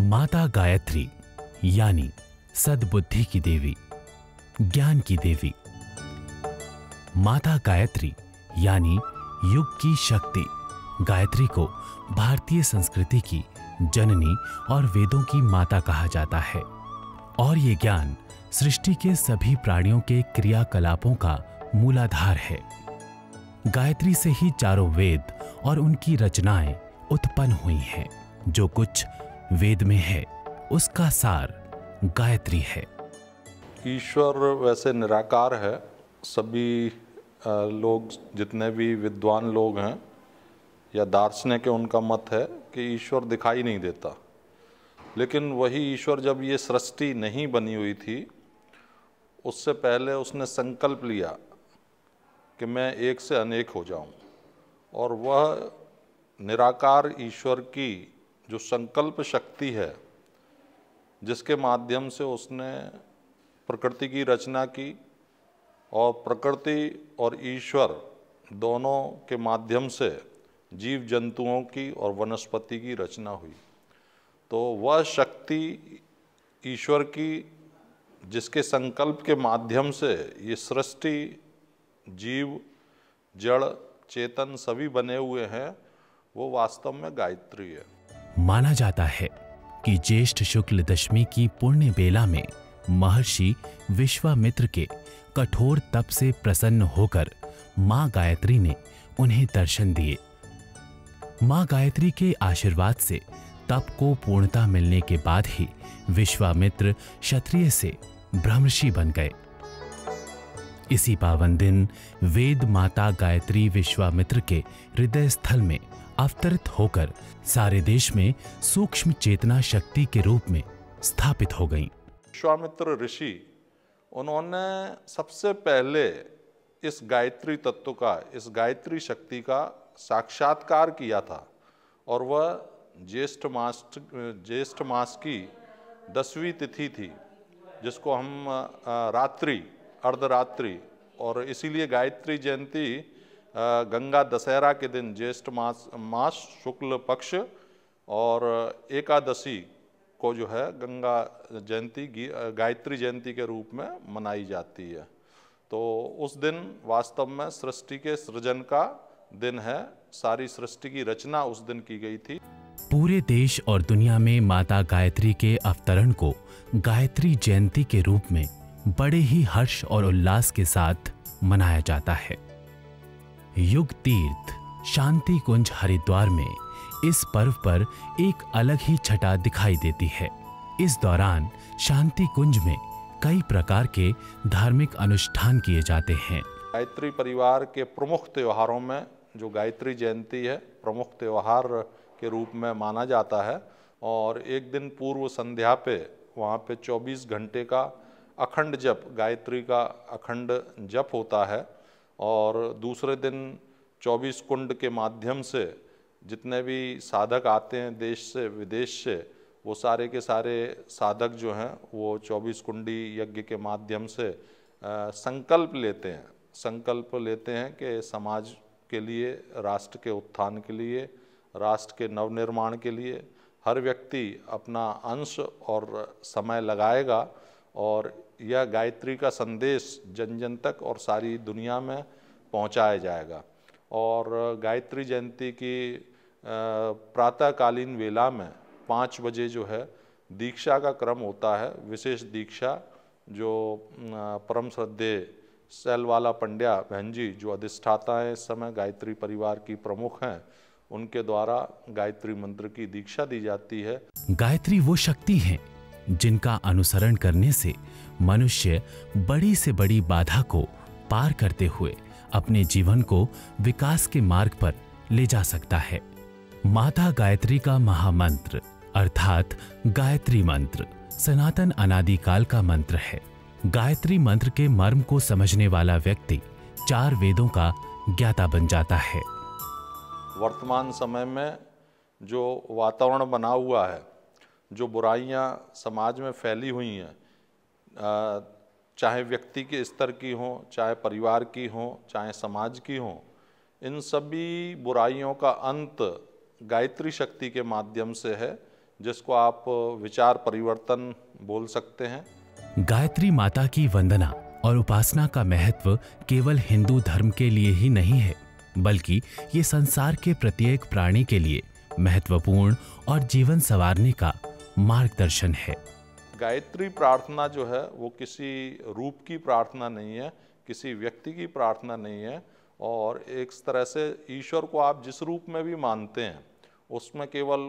माता गायत्री यानी सद्बुद्धि की देवी, ज्ञान की देवी। माता गायत्री यानी युग की शक्ति। गायत्री को भारतीय संस्कृति की जननी और वेदों की माता कहा जाता है और ये ज्ञान सृष्टि के सभी प्राणियों के क्रियाकलापों का मूलाधार है। गायत्री से ही चारों वेद और उनकी रचनाएं उत्पन्न हुई हैं। जो कुछ वेद में है उसका सार गायत्री है। ईश्वर वैसे निराकार है। सभी लोग, जितने भी विद्वान लोग हैं या दार्शनिक है, उनका मत है कि ईश्वर दिखाई नहीं देता। लेकिन वही ईश्वर जब ये सृष्टि नहीं बनी हुई थी, उससे पहले उसने संकल्प लिया कि मैं एक से अनेक हो जाऊं, और वह निराकार ईश्वर की जो संकल्प शक्ति है, जिसके माध्यम से उसने प्रकृति की रचना की, और प्रकृति और ईश्वर दोनों के माध्यम से जीव जंतुओं की और वनस्पति की रचना हुई। तो वह शक्ति ईश्वर की, जिसके संकल्प के माध्यम से ये सृष्टि, जीव, जड़, चेतन सभी बने हुए हैं, वो वास्तव में गायत्री है। माना जाता है कि ज्येष्ठ शुक्ल दशमी की पुण्य बेला में महर्षि विश्वामित्र के कठोर तप से प्रसन्न होकर मां गायत्री ने उन्हें दर्शन दिए। मां गायत्री के आशीर्वाद से तप को पूर्णता मिलने के बाद ही विश्वामित्र क्षत्रिय से ब्रह्मर्षि बन गए। इसी पावन दिन वेद माता गायत्री विश्वामित्र के हृदय स्थल में अवतरित होकर सारे देश में सूक्ष्म चेतना शक्ति के रूप में स्थापित हो गईं। विश्वामित्र ऋषि, उन्होंने सबसे पहले इस गायत्री तत्व का, इस गायत्री शक्ति का साक्षात्कार किया था, और वह ज्येष्ठ मास की 10वीं तिथि थी, जिसको हम रात्रि, अर्धरात्रि, और इसीलिए गायत्री जयंती गंगा दशहरा के दिन ज्येष्ठ मास शुक्ल पक्ष और एकादशी को जो है गंगा जयंती, गायत्री जयंती के रूप में मनाई जाती है। तो उस दिन वास्तव में सृष्टि के सृजन का दिन है। सारी सृष्टि की रचना उस दिन की गई थी। पूरे देश और दुनिया में माता गायत्री के अवतरण को गायत्री जयंती के रूप में बड़े ही हर्ष और उल्लास के साथ मनाया जाता है। युग तीर्थ शांति कुंज हरिद्वार में इस पर्व पर एक अलग ही छटा दिखाई देती है। इस दौरान शांति कुंज में कई प्रकार के धार्मिक अनुष्ठान किए जाते हैं। गायत्री परिवार के प्रमुख त्योहारों में जो गायत्री जयंती है, प्रमुख त्योहार के रूप में माना जाता है। और एक दिन पूर्व संध्या पे वहाँ पे 24 घंटे का अखंड जप, गायत्री का अखंड जप होता है। और दूसरे दिन 24 कुंड के माध्यम से जितने भी साधक आते हैं देश से विदेश से, वो सारे के सारे साधक जो हैं वो 24 कुंडी यज्ञ के माध्यम से संकल्प लेते हैं कि समाज के लिए, राष्ट्र के उत्थान के लिए, राष्ट्र के नवनिर्माण के लिए हर व्यक्ति अपना अंश और समय लगाएगा, और यह गायत्री का संदेश जन जन तक और सारी दुनिया में पहुंचाया जाएगा। और गायत्री जयंती की प्रातःकालीन वेला में 5 बजे जो है दीक्षा का क्रम होता है। विशेष दीक्षा जो परम श्रद्धेय सैलवाला पंड्या बहन जी, जो अधिष्ठाता हैं इस समय, गायत्री परिवार की प्रमुख हैं, उनके द्वारा गायत्री मंत्र की दीक्षा दी जाती है। गायत्री वो शक्ति है जिनका अनुसरण करने से मनुष्य बड़ी से बड़ी बाधा को पार करते हुए अपने जीवन को विकास के मार्ग पर ले जा सकता है। माता गायत्री का महामंत्र अर्थात गायत्री मंत्र सनातन अनादिकाल का मंत्र है। गायत्री मंत्र के मर्म को समझने वाला व्यक्ति 4 वेदों का ज्ञाता बन जाता है। वर्तमान समय में जो वातावरण बना हुआ है, जो बुराइयां समाज में फैली हुई हैं, चाहे व्यक्ति के स्तर की हों, चाहे परिवार की हों, चाहे समाज की हों, इन सभी बुराइयों का अंत गायत्री शक्ति के माध्यम से है। जिसको आप विचार परिवर्तन बोल सकते हैं। गायत्री माता की वंदना और उपासना का महत्व केवल हिंदू धर्म के लिए ही नहीं है, बल्कि ये संसार के प्रत्येक प्राणी के लिए महत्वपूर्ण और जीवन संवारने का मार्गदर्शन है। गायत्री प्रार्थना जो है वो किसी रूप की प्रार्थना नहीं है, किसी व्यक्ति की प्रार्थना नहीं है, और एक तरह से ईश्वर को आप जिस रूप में भी मानते हैं उसमें केवल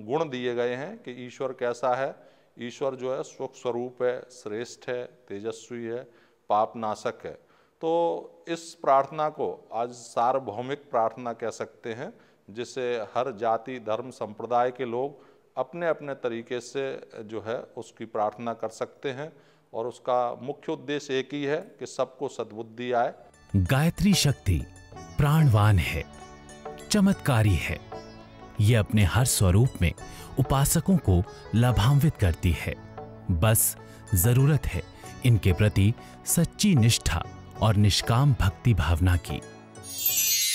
गुण दिए गए हैं कि ईश्वर कैसा है। ईश्वर जो है सुख स्वरूप है, श्रेष्ठ है, तेजस्वी है, पाप नाशक है। तो इस प्रार्थना को आज सार्वभौमिक प्रार्थना कह सकते हैं, जिसे हर जाति धर्म संप्रदाय के लोग अपने अपने तरीके से जो है उसकी प्रार्थना कर सकते हैं, और उसका मुख्य उद्देश्य एक ही है कि सबको सद्बुद्धि आए। गायत्री शक्ति प्राणवान है, चमत्कारी है। ये अपने हर स्वरूप में उपासकों को लाभान्वित करती है। बस जरूरत है इनके प्रति सच्ची निष्ठा और निष्काम भक्ति भावना की।